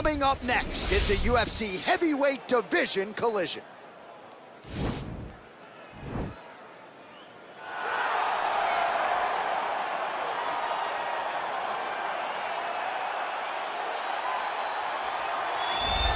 Coming up next, it's a UFC heavyweight division collision.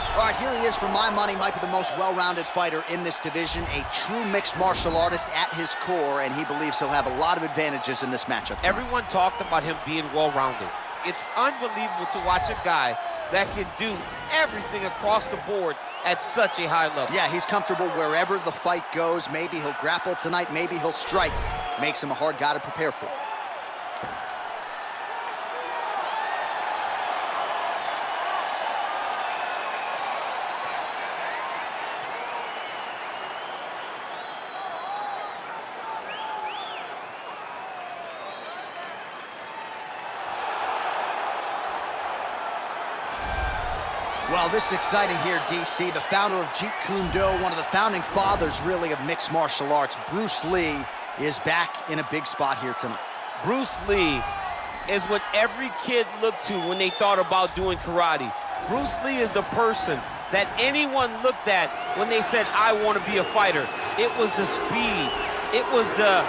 All right, here he is. For my money, might be the most well-rounded fighter in this division, a true mixed martial artist at his core, and he believes he'll have a lot of advantages in this matchup tonight. Everyone talked about him being well-rounded. It's unbelievable to watch a guy that can do everything across the board at such a high level. Yeah, he's comfortable wherever the fight goes. Maybe he'll grapple tonight, maybe he'll strike. Makes him a hard guy to prepare for. Well, this is exciting here, DC. The founder of Jeet Kune Do, one of the founding fathers, really, of mixed martial arts, Bruce Lee, is back in a big spot here tonight. Bruce Lee is what every kid looked to when they thought about doing karate. Bruce Lee is the person that anyone looked at when they said, I want to be a fighter. It was the speed. It was the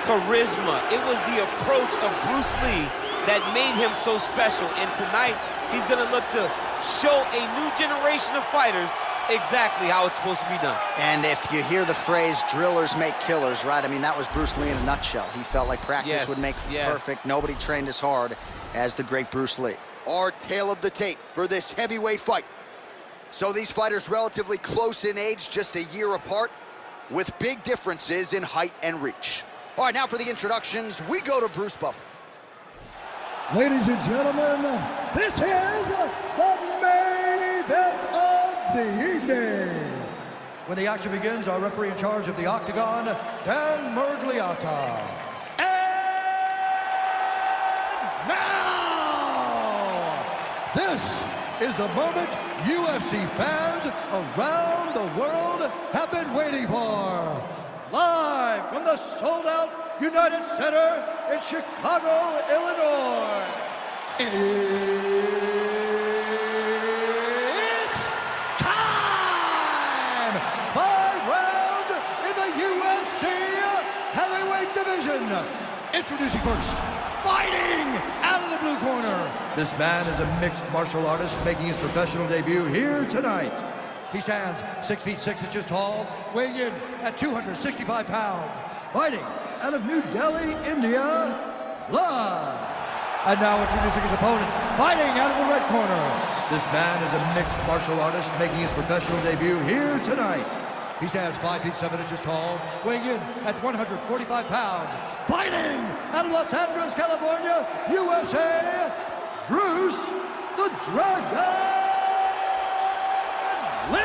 charisma. It was the approach of Bruce Lee that made him so special. And tonight, he's going to look to show a new generation of fighters exactly how it's supposed to be done. And if you hear the phrase, drillers make killers, right? I mean, that was Bruce Lee in a nutshell. He felt like practice would make perfect. Nobody trained as hard as the great Bruce Lee. Our tale of the tape for this heavyweight fight. So these fighters relatively close in age, just a year apart, with big differences in height and reach. All right, now for the introductions, we go to Bruce Buffer. Ladies and gentlemen, this is the main event of the evening. When the action begins, our referee in charge of the Octagon, Dan Murgliata. And now, this is the moment UFC fans around the world have been waiting for. Live from the sold-out United Center in Chicago, Illinois. It's time! 5 rounds in the UFC heavyweight division. Introducing first, fighting out of the blue corner. This man is a mixed martial artist making his professional debut here tonight. He stands 6 feet 6 inches tall, weighing in at 265 pounds. Fighting out of New Delhi, India, live. And now introducing his opponent, fighting out of the red corner. This man is a mixed martial artist making his professional debut here tonight. He stands 5 feet 7 inches tall, weighing in at 145 pounds. Fighting out of Los Angeles, California, USA, Bruce the Dragon Lee.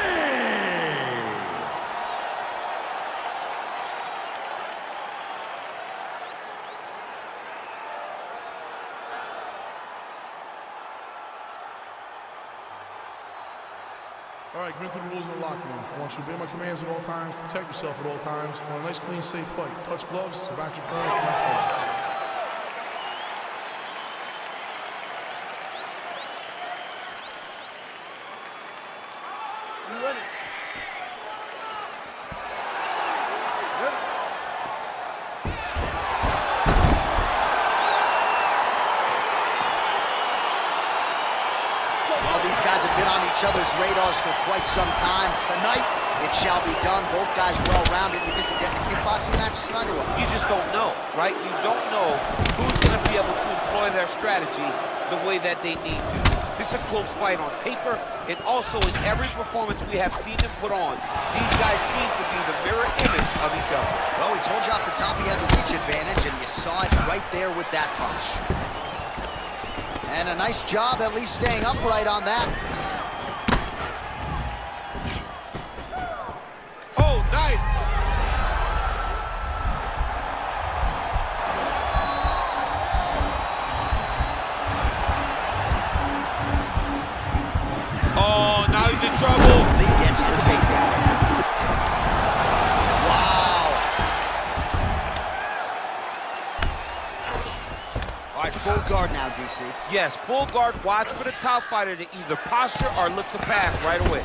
All right, commit to the rules of the locker room. I want you to obey my commands at all times, protect yourself at all times. I want a nice, clean, safe fight. Touch gloves, back your corners, come out forward. You ready? Well, these guys have been on each other's radars for quite some time. Tonight, it shall be done. Both guys well-rounded. You think we're getting a kickboxing match tonight or what? You just don't know, right? You don't know who's going to be able to employ their strategy the way that they need to. This is a close fight on paper, and also in every performance we have seen them put on, these guys seem to be the mirror image of each other. Well, we told you off the top he had the reach advantage, and you saw it right there with that punch. And a nice job at least staying upright on that. Oh, nice. Oh, now he's in trouble. Lee gets the takedown. Wow. All right, full guard now, DC. see. Yes, full guard, watch for the top fighter to either posture or look to pass right away.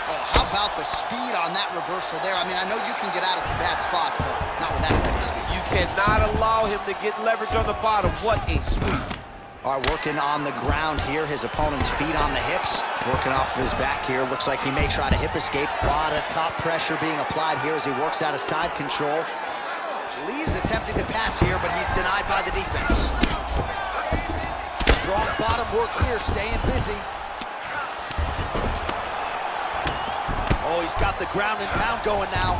Oh, how about the speed on that reversal there? I mean, I know you can get out of some bad spots, but not with that type of speed. You cannot allow him to get leverage on the bottom. What a sweep. All right, working on the ground here. His opponent's feet on the hips. Working off of his back here. Looks like he may try to hip escape. A lot of top pressure being applied here as he works out of side control. Lee's attempting to pass here, but he's denied by the defense. Strong bottom work here, staying busy. Oh, he's got the ground and pound going now.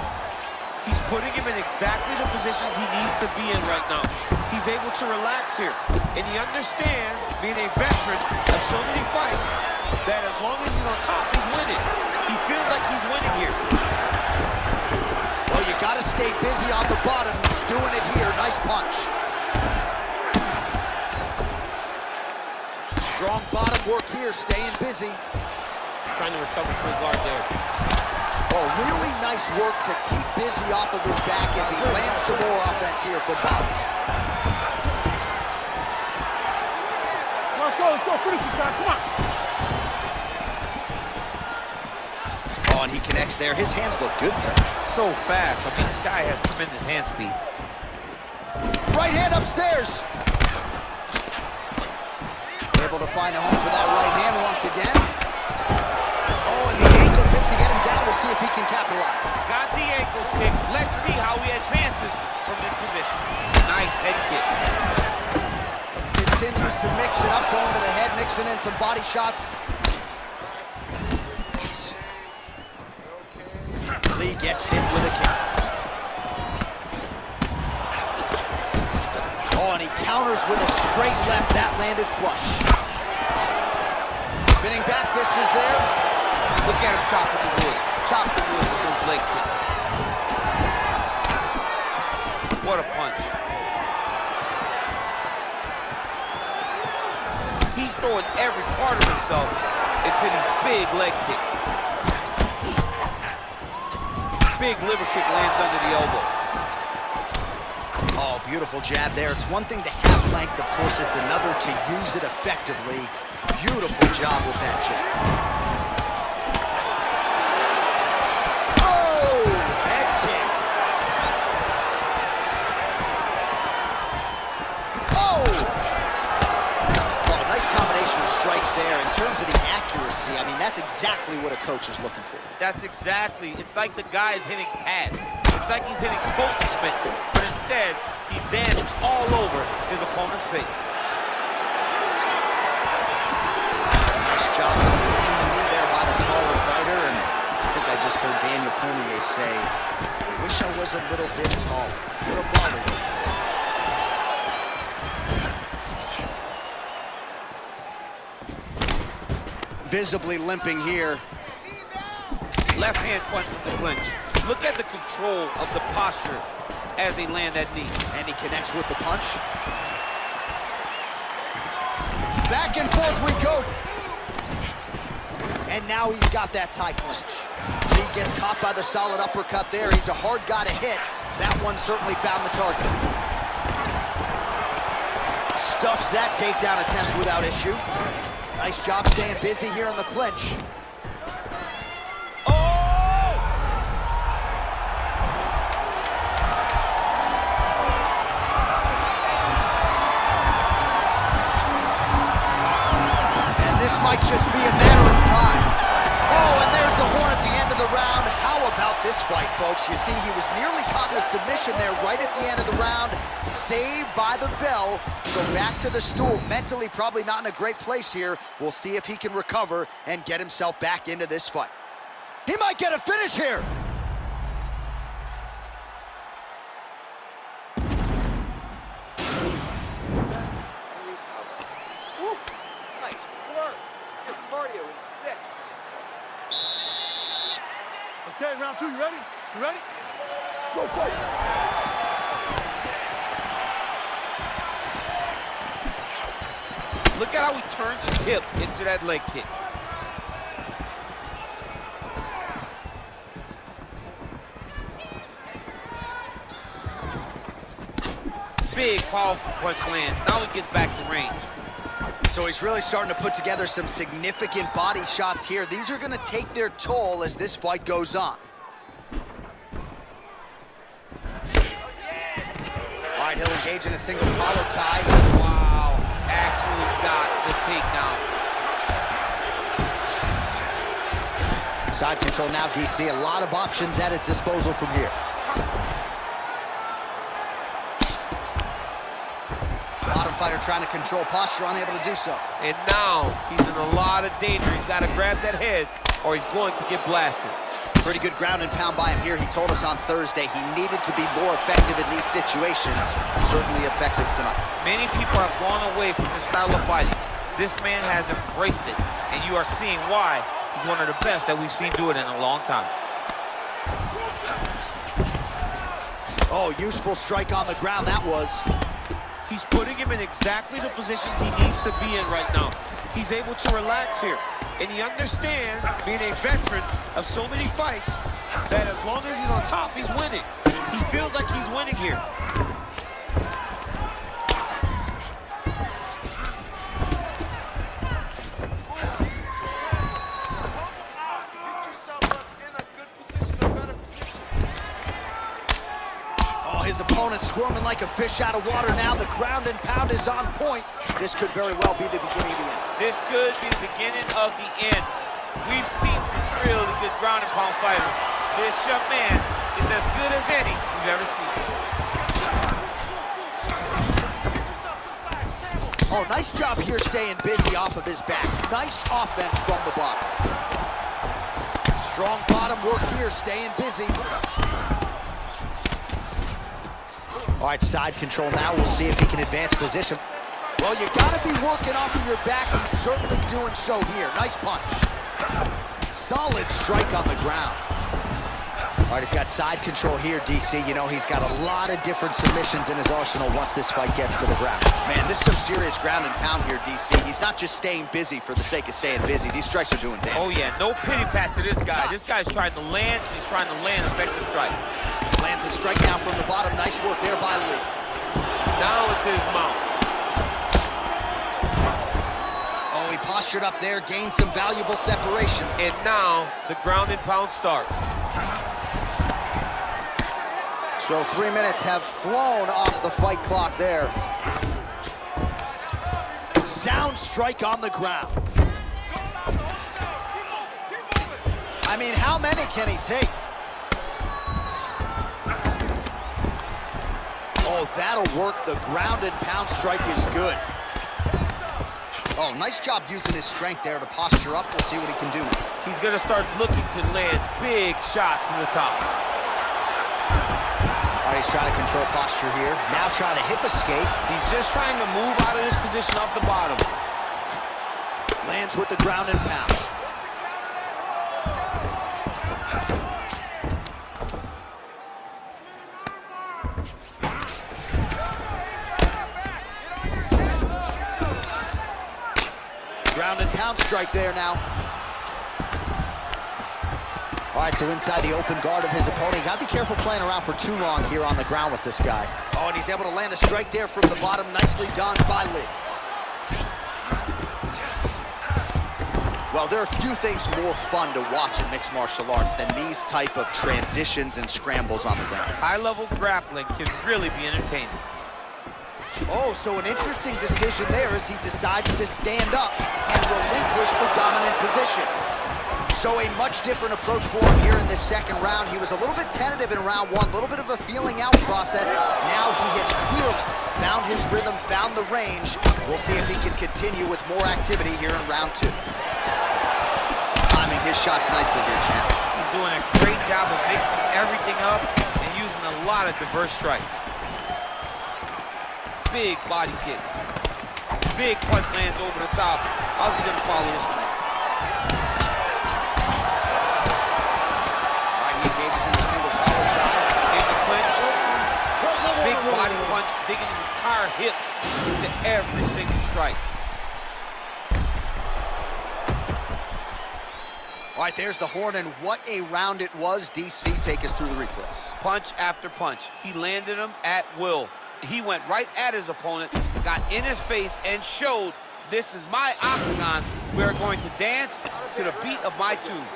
He's putting him in exactly the positions he needs to be in right now. He's able to relax here. And he understands, being a veteran of so many fights, that as long as he's on top, he's winning. He feels like he's winning here. Well, you gotta stay busy on the bottom. He's doing it here. Nice punch. Strong bottom work here, staying busy. Trying to recover from the guard there. Oh, really nice work to keep busy off of his back as he lands some more offense here for Bob. Let's go, finish this, guys, come on. Oh, and he connects there. His hands look good to him. So fast. I mean, this guy has tremendous hand speed. Right hand upstairs. Able to find a home for that right hand once again. Oh, and the ankle kick to get him down. We'll see if he can capitalize. Got the ankle kick. Let's see how he advances from this position. Nice head kick. Continues to mix it up, going to the head, mixing in some body shots. Lee gets hit with a kick. Oh, and he counters with a straight left. That landed flush. Spinning back fist is there. Look at him chopping the wood. Chop the wood with those leg kicks. What a punch. He's throwing every part of himself into these big leg kicks. Big liver kick lands under the elbow. Oh, beautiful jab there. It's one thing to have length. Of course, it's another to use it effectively. Beautiful job with that jab. Oh, head kick. Oh! Oh, nice combination of strikes there. In terms of the accuracy, I mean, that's exactly what a coach is looking for. That's exactly. It's like the guy is hitting pads. It's like he's hitting focus mitts, but instead, he's dancing all over his opponent's face. Nice job to land the knee there by the taller fighter, and I think I just heard Daniel Cormier say, I wish I was a little bit taller. What a baller he is. Visibly limping here. Left hand punch with the clinch. Look at the control of the posture as they land that knee. And he connects with the punch. Back and forth we go. And now he's got that tie clinch. Lee gets caught by the solid uppercut there. He's a hard guy to hit. That one certainly found the target. Stuffs that takedown attempt without issue. Nice job staying busy here in the clinch. Might just be a matter of time. Oh, and there's the horn at the end of the round. How about this fight, folks? You see, he was nearly caught in a submission there right at the end of the round. Saved by the bell. So back to the stool. Mentally probably not in a great place here. We'll see if he can recover and get himself back into this fight. He might get a finish here. Okay, round two, you ready? You ready? Let's go fight. Look at how he turns his hip into that leg kick. Big, powerful punch lands. Now he gets back to range. So he's really starting to put together some significant body shots here. These are going to take their toll as this fight goes on. All right, he'll engage in a single collar tie. Wow, actually got the takedown. Side control now, DC. A lot of options at his disposal from here. Bottom fighter trying to control posture, unable to do so. And now he's in a lot of danger. He's got to grab that head or he's going to get blasted. Pretty good ground and pound by him here. He told us on Thursday he needed to be more effective in these situations. Certainly effective tonight. Many people have gone away from this style of fighting. This man has embraced it, and you are seeing why he's one of the best that we've seen do it in a long time. Oh, useful strike on the ground that was. He's putting him in exactly the positions he needs to be in right now. He's able to relax here. And he understands, being a veteran of so many fights, that as long as he's on top, he's winning. He feels like he's winning here. His opponent squirming like a fish out of water now. The ground and pound is on point. This could very well be the beginning of the end. This could be the beginning of the end. We've seen some really good ground and pound fighters. This young man is as good as any we've ever seen. Oh, nice job here staying busy off of his back. Nice offense from the bottom. Strong bottom work here, staying busy. All right, side control now. We'll see if he can advance position. Well, you gotta be working off of your back. He's certainly doing so here. Nice punch. Solid strike on the ground. All right, he's got side control here, DC. You know, he's got a lot of different submissions in his arsenal once this fight gets to the ground. Man, this is some serious ground and pound here, DC. He's not just staying busy for the sake of staying busy. These strikes are doing damage. Oh, yeah, no pity pat to this guy. This guy's trying to land, and he's trying to land effective strikes. Lands a strike down from the bottom. Nice work there by Lee. Now it's his mount. Oh, he postured up there, gained some valuable separation. And now the ground and pound starts. So 3 minutes have flown off the fight clock there. Sound strike on the ground. I mean, how many can he take? Oh, that'll work. The ground and pound strike is good. Oh, nice job using his strength there to posture up. We'll see what he can do now. He's going to start looking to land big shots from the top. All right, he's trying to control posture here. Now trying to hip escape. He's just trying to move out of this position off the bottom. Lands with the ground and pound. Ground and pound strike there now. All right, so inside the open guard of his opponent. You gotta be careful playing around for too long here on the ground with this guy. Oh, and he's able to land a strike there from the bottom. Nicely done by Lee. Well, there are few things more fun to watch in mixed martial arts than these type of transitions and scrambles on the ground. High-level grappling can really be entertaining. Oh, so an interesting decision there as he decides to stand up and relinquish the dominant position. So a much different approach for him here in this second round. He was a little bit tentative in round one, a little bit of a feeling out process. Now he has clearly found his rhythm, found the range. We'll see if he can continue with more activity here in round two. Timing his shots nicely here, champ. He's doing a great job of mixing everything up and using a lot of diverse strikes. Big body kick. Big punch lands over the top. How's he gonna follow this one? All right, he engages in the single collar drive. In the clinch. Big body punch, digging his entire hip into every single strike. All right, there's the horn, and what a round it was. DC, take us through the replays. Punch after punch. He landed them at will. He went right at his opponent, got in his face, and showed, this is my octagon. We're going to dance to the beat of my tune.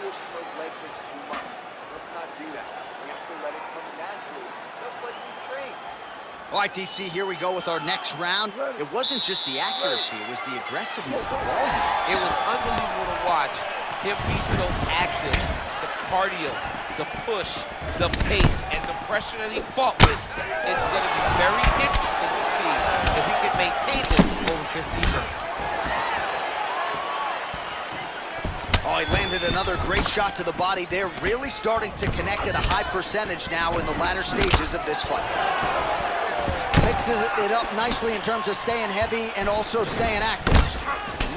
All right, DC, here we go with our next round. It wasn't just the accuracy, it was the aggressiveness, the volume. It was unbelievable to watch him be so active. The cardio, the push, the pace, and the pressure that he fought with. It's going to be very interesting to see if he can maintain this over 15 minutes. Oh, he landed another great shot to the body. They're really starting to connect at a high percentage now in the latter stages of this fight. Mixes it up nicely in terms of staying heavy and also staying active.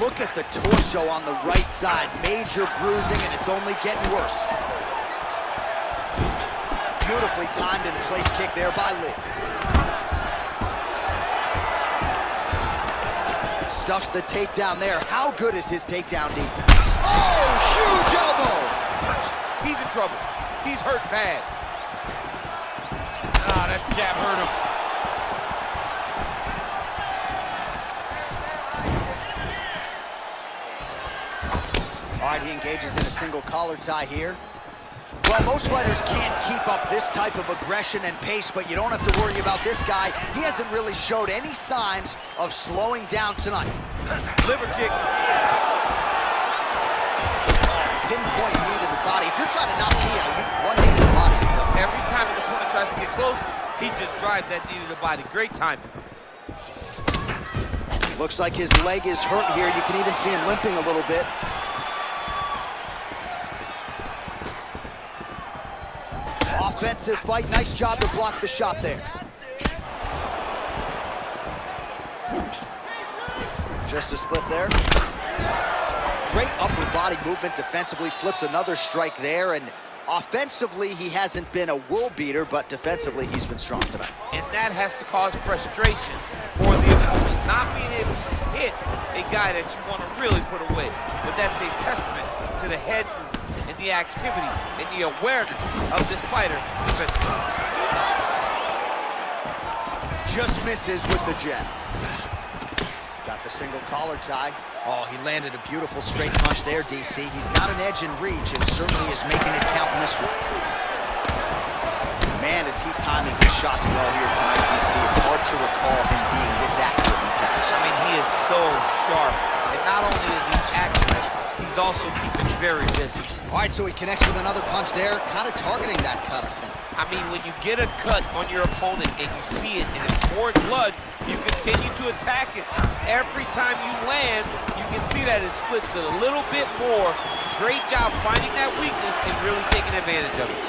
Look at the torso on the right side. Major bruising, and it's only getting worse. Beautifully timed and place kick there by Lee. Stuffs the takedown there. How good is his takedown defense? Oh, huge elbow! He's in trouble. He's hurt bad. Ah, that jab hurt him. All right, he engages in a single collar tie here. Well, most fighters can't keep up this type of aggression and pace, but you don't have to worry about this guy. He hasn't really showed any signs of slowing down tonight. Liver kick. Pinpoint knee to the body. If you're trying to knock me out, you one knee to the body. Every time an opponent tries to get close, he just drives that knee to the body. Great timing. Looks like his leg is hurt here. You can even see him limping a little bit. Offensive fight. Nice job to block the shot there. Just a slip there. Great upper body movement defensively. Slips another strike there. And offensively, he hasn't been a world beater, but defensively, he's been strong tonight. And that has to cause frustration for the opponent. Not being able to hit a guy that you want to really put away. But that's a testament to the head movement and the activity and the awareness of this fighter. Just misses with the jab. Got the single collar tie. Oh, he landed a beautiful straight punch there, DC. He's got an edge in reach and certainly is making it count in this one. Man, is he timing his shots well here tonight, DC. It's hard to recall him being this accurate in the past. I mean, he is so sharp. And not only is he accurate, he's also keeping very busy. All right, so he connects with another punch there, kind of targeting that cut, I think. I mean, when you get a cut on your opponent and you see it and it's pouring blood, you continue to attack it. Every time you land, you can see that it splits it a little bit more. Great job finding that weakness and really taking advantage of it.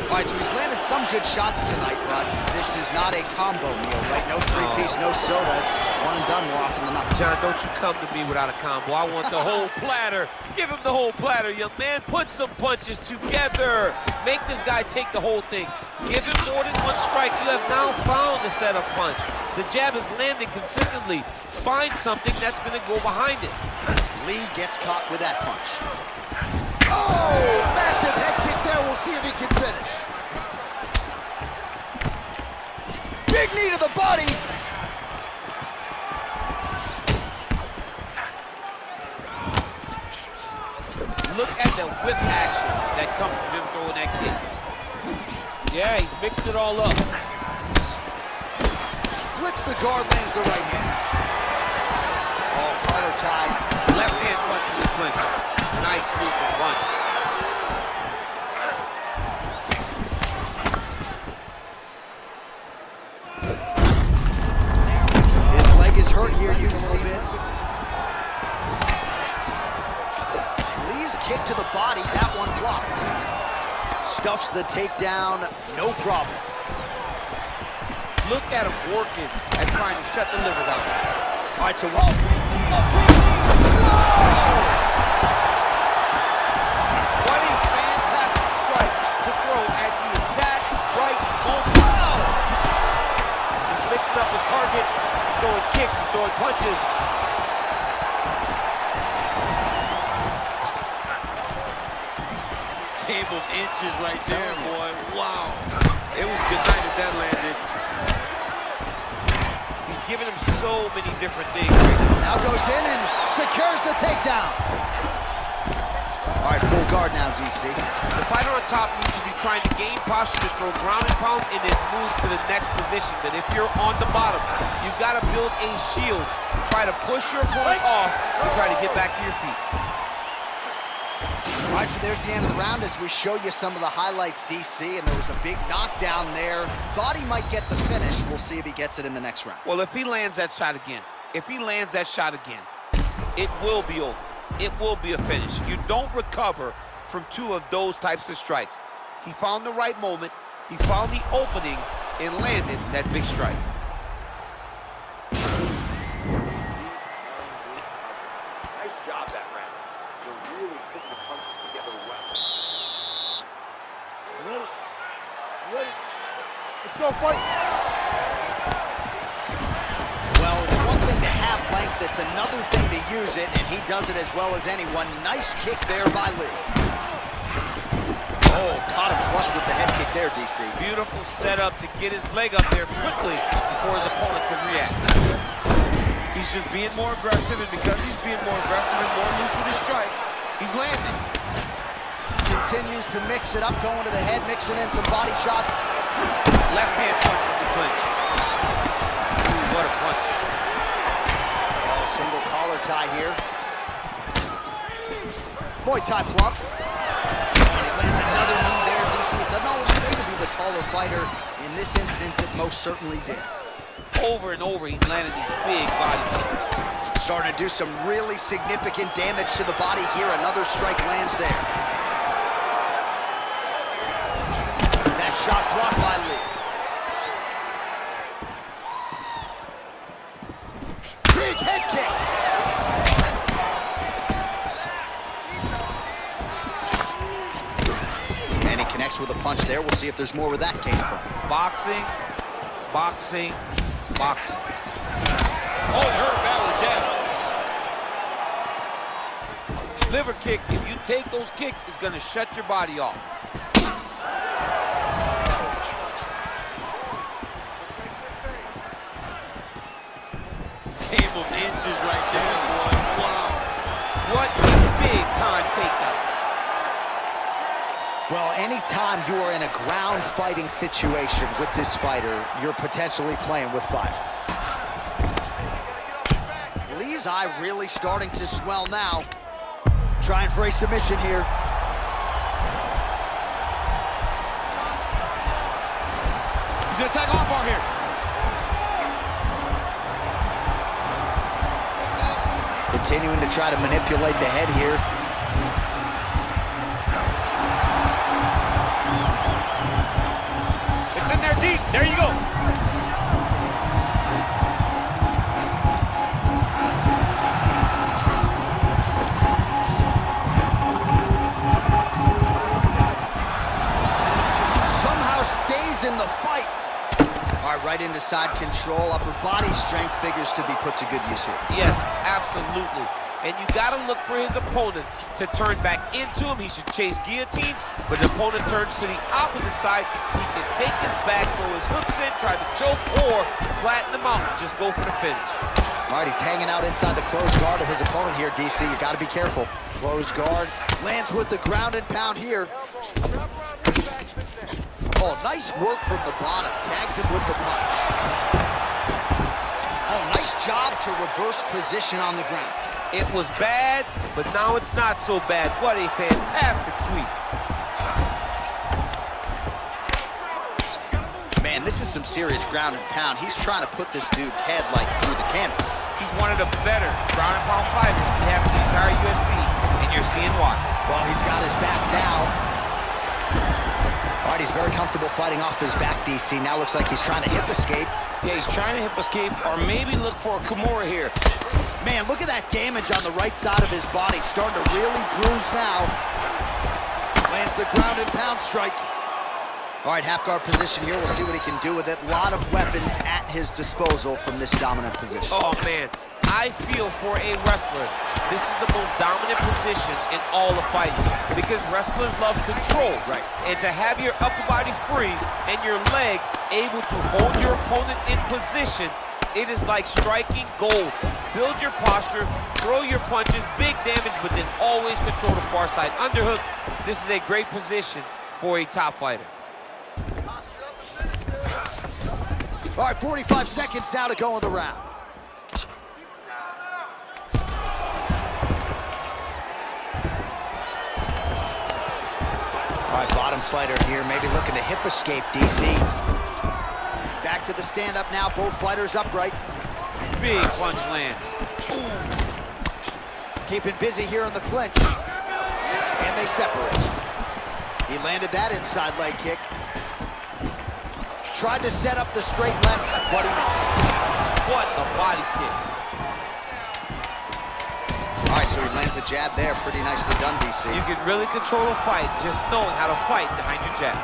All right, so he's landed some good shots tonight, but this is not a combo meal, right? No three-piece, no soda. It's one and done more often than not. John, don't you come to me without a combo. I want the whole platter. Give him the whole platter, young man. Put some punches together. Make this guy take the whole thing. Give him more than one strike. You have now found the setup punch. The jab is landing consistently. Find something that's going to go behind it. Lee gets caught with that punch. Oh, massive head kick there. We'll see if he can finish. Big knee to the body. Look at the whip action that comes from him throwing that kick. Yeah, he's mixed it all up. Splits the guard, lands the right hand. Oh, collar tie. Left hand punch from the clinch. Nice move and punch. His leg is hurt here, you can see it. Lee's kick to the body, that one blocked. Stuffs the takedown, no problem. Look at him working and trying to shut the liver down. All right, so What a fantastic strike to throw at the exact right moment. He's mixing up his target. He's throwing kicks, he's throwing punches. Game of inches right there, boy. Wow. It was good night if that landed. giving him so many different things right now. Now goes in and secures the takedown. All right, full guard now, DC. The fighter on top needs to be trying to gain posture to throw ground and pound and then move to the next position. But if you're on the bottom, you've got to build a shield. Try to push your opponent off and try to get back to your feet. All right, so there's the end of the round as we show you some of the highlights, DC, and there was a big knockdown there. Thought he might get the finish. We'll see if he gets it in the next round. Well, if he lands that shot again, it will be over. It will be a finish. You don't recover from two of those types of strikes. He found the right moment, he found the opening, and landed that big strike. Nice job that round. You're really putting the punches together well. Ready? Let's go fight. Well, it's one thing to have length, it's another thing to use it, and he does it as well as anyone. Nice kick there by Lee. Oh, caught him flush with the head kick there, DC. Beautiful setup to get his leg up there quickly before his opponent could react. He's just being more aggressive, and because he's being more aggressive and more loose with his strikes, he's landing. Continues to mix it up, going to the head, mixing in some body shots. Left hand punches the clinch. Ooh, what a punch. Oh, single collar tie here. Muay Thai plump. And he lands another knee there, DC. It doesn't always pay to be the taller fighter. In this instance, it most certainly did. Over and over, he's landing these big bodies. Starting to do some really significant damage to the body here. Another strike lands there. That shot blocked by Lee. Big head kick. And he connects with a punch there. We'll see if there's more where that came from. Boxing, boxing, boxing. Oh, it hurt badly, jab. Liver kick, if you take those kicks, it's gonna shut your body off. Came of inches right there, boy. Wow. What a big time takedown. Well, anytime you are in a ground fighting situation with this fighter, you're potentially playing with five. Lee's eye really starting to swell now. Trying for a submission here. He's gonna attack armbar here. Continuing to try to manipulate the head here. It's in there deep. There you go. Somehow stays in the fight. All right, right into side control. Upper body strength figures to be put to good use here. Yes, absolutely. And you gotta look for his opponent to turn back into him. He should chase guillotine, but the opponent turns to the opposite side. He can take his back, throw his hooks in, try to choke, or flatten him out. Just go for the finish. All right, he's hanging out inside the closed guard of his opponent here, DC. You gotta be careful. Closed guard, lands with the ground and pound here. Oh, nice work from the bottom. Tags him with the punch. Oh, nice job to reverse position on the ground. It was bad, but now it's not so bad. What a fantastic sweep. Man, this is some serious ground and pound. He's trying to put this dude's head, like, through the canvas. He's one of the better ground and pound fighters we have in the entire UFC, and you're seeing why. Well, he's got his back now. All right, he's very comfortable fighting off his back, DC. Now looks like he's trying to hip escape. Yeah, he's trying to hip escape or maybe look for a Kimura here. Man, look at that damage on the right side of his body. Starting to really bruise now. Lands the ground and pound strike. All right, half guard position here. We'll see what he can do with it. A lot of weapons at his disposal from this dominant position. Oh, man. I feel for a wrestler, this is the most dominant position in all of fighting because wrestlers love control. Right. And to have your upper body free and your leg able to hold your opponent in position It is like striking gold. Build your posture, throw your punches, big damage, but then always control the far side underhook. This is a great position for a top fighter. All right, 45 seconds now to go in the round. All right, bottom fighter here, maybe looking to hip escape, DC. Back to the stand-up now, both fighters upright. Big punch land. Keeping busy here in the clinch. And they separate. He landed that inside leg kick. Tried to set up the straight left, but he missed. What a body kick. All right, so he lands a jab there. Pretty nicely done, DC. You can really control a fight just knowing how to fight behind your jab.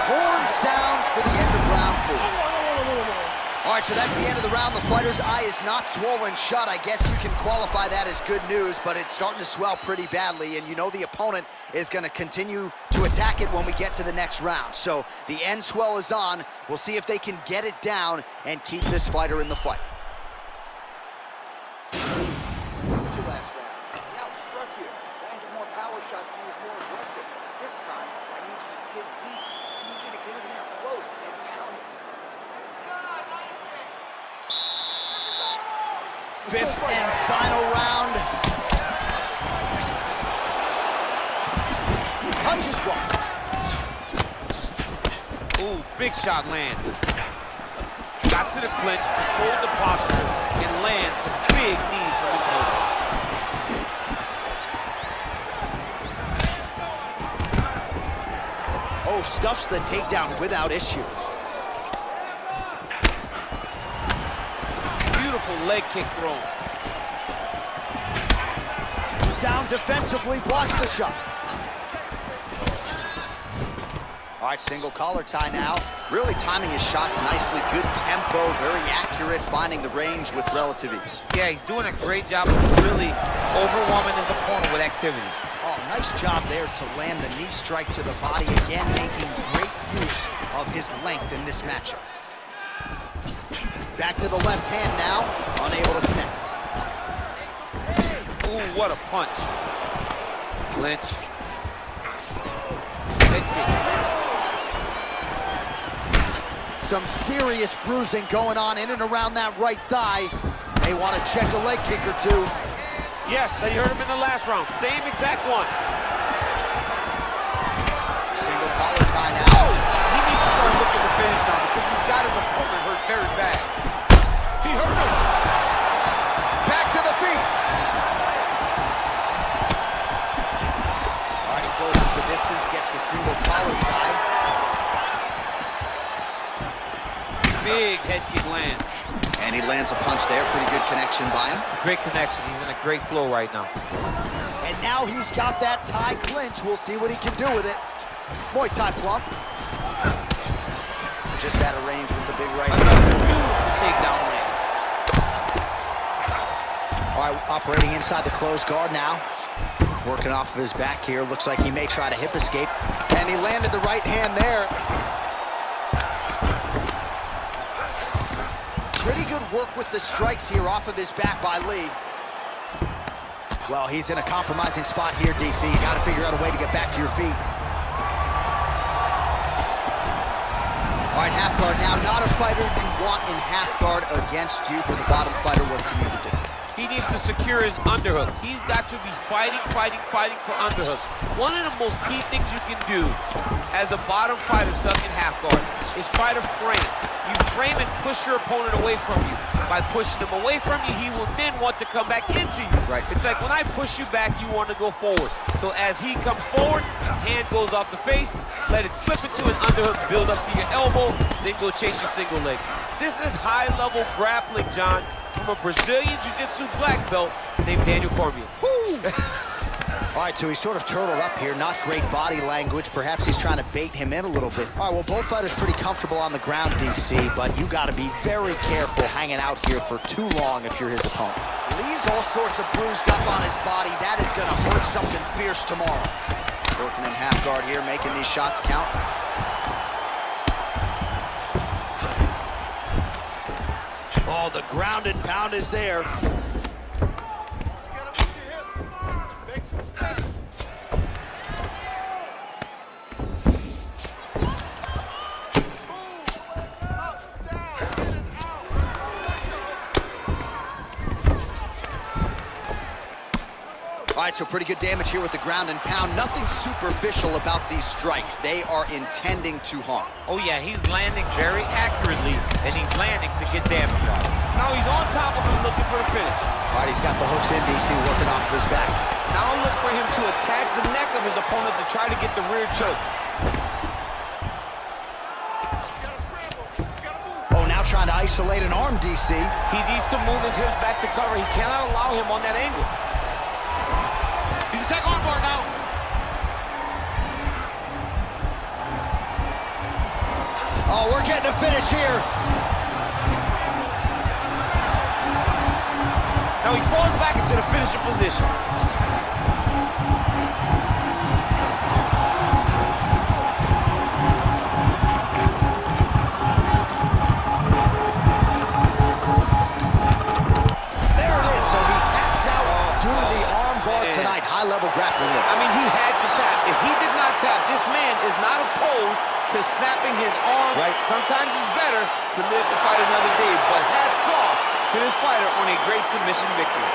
Horn sounds for the end of round 4. All right, so that's the end of the round. The fighter's eye is not swollen shut. I guess you can qualify that as good news, but it's starting to swell pretty badly, and you know the opponent is going to continue to attack it when we get to the next round. So the end swell is on. We'll see if they can get it down and keep this fighter in the fight. Look at your last round. He outstruck you. Landed more power shots and he was more aggressive. This time, I need you to dig deep. I need you to get in there close and pound it. Fifth and final round. Punches blocked. Ooh, big shot land. Got to the clinch, controlled the posture, and lands some big knees from the top. Oh, stuffs the takedown without issue. Beautiful leg kick thrown. Sound defensively blocks the shot. All right, single collar tie now. Really timing his shots nicely. Good tempo, very accurate, finding the range with relative ease. Yeah, he's doing a great job of really overwhelming his opponent with activity. Oh, nice job there to land the knee strike to the body, again making great use of his length in this matchup. Back to the left hand now, unable to connect. Ooh, what a punch. Clinch. Head kick. Some serious bruising going on in and around that right thigh. May want to check a leg kick or two. Yes, they hurt him in the last round. Same exact one. Single collar tie now. Oh, he needs to start looking to finish now because he's got his opponent hurt very bad. He hurt him. Back to the feet. All right, he closes the distance, gets the single collar tie. Big head kick lands. And he lands a punch there. Pretty good connection by him. Great connection. He's in a great flow right now. And now he's got that tie clinch. We'll see what he can do with it. Muay Thai plump. Just out of range with the big right hand. Another beautiful takedown land. All right, operating inside the closed guard now. Working off of his back here. Looks like he may try to hip escape. And he landed the right hand there. Pretty good work with the strikes here off of his back by Lee. Well, he's in a compromising spot here, DC. You got to figure out a way to get back to your feet. All right, half guard now. Not a fighter you want in half guard against you. For the bottom fighter, what does he need to do? He needs to secure his underhook. He's got to be fighting for underhooks. One of the most key things you can do as a bottom fighter stuck in half guard is try to frame. You frame and push your opponent away from you. By pushing him away from you, he will then want to come back into you. Right. It's like when I push you back, you want to go forward. So as he comes forward, hand goes off the face, let it slip into an underhook, build up to your elbow, then go chase your single leg. This is high-level grappling, John, from a Brazilian Jiu-Jitsu black belt named Daniel Cormier. All right, so he's sort of turtled up here. Not great body language. Perhaps he's trying to bait him in a little bit. All right, well, both fighters pretty comfortable on the ground, DC, but you got to be very careful hanging out here for too long if you're his opponent. Lee's all sorts of bruised up on his body. That is going to hurt something fierce tomorrow. Working in half guard here, making these shots count. Oh, the ground and pound is there. Make some space. All right, so pretty good damage here with the ground and pound. Nothing superficial about these strikes. They are intending to harm. Oh, yeah, he's landing very accurately, and he's landing to get damage out. Now he's on top of him looking for the finish. All right, he's got the hooks in, DC, working off of his back. Now look for him to attack the neck of his opponent to try to get the rear choke. Oh, now trying to isolate an arm, DC. He needs to move his hips back to cover. He cannot allow him on that angle. He's attacking armbar now. Oh, we're getting a finish here. Now he falls back into the finisher position. There it is. So he taps out due to the arm bar tonight. High-level grappling work. I mean, he had to tap. If he did not tap, this man is not opposed to snapping his arm. Right. Sometimes it's better to live to fight another day, but hats off to this fighter on a great submission victory.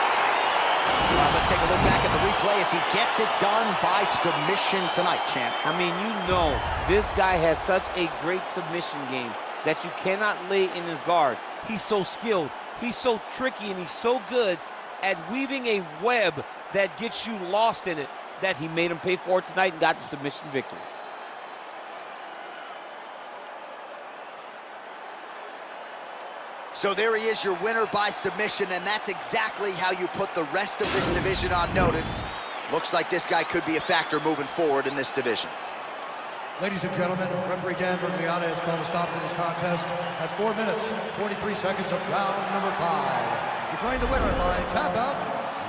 All right, let's take a look back at the replay as he gets it done by submission tonight, champ. I mean, you know, this guy has such a great submission game that you cannot lay in his guard. He's so skilled, he's so tricky, and he's so good at weaving a web that gets you lost in it that he made him pay for it tonight and got the submission victory. So there he is, your winner by submission, and that's exactly how you put the rest of this division on notice. Looks like this guy could be a factor moving forward in this division. Ladies and gentlemen, referee Dan Bergliana has called a stop to this contest at 4 minutes, 43 seconds of round number 5. Declaring the winner by tap out.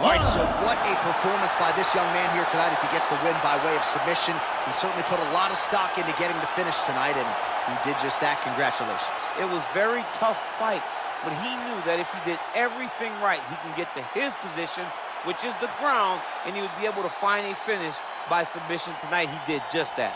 All right, so what a performance by this young man here tonight as he gets the win by way of submission. He certainly put a lot of stock into getting the finish tonight, and he did just that. Congratulations. It was a very tough fight, but he knew that if he did everything right, he can get to his position, which is the ground, and he would be able to find a finish by submission tonight. He did just that.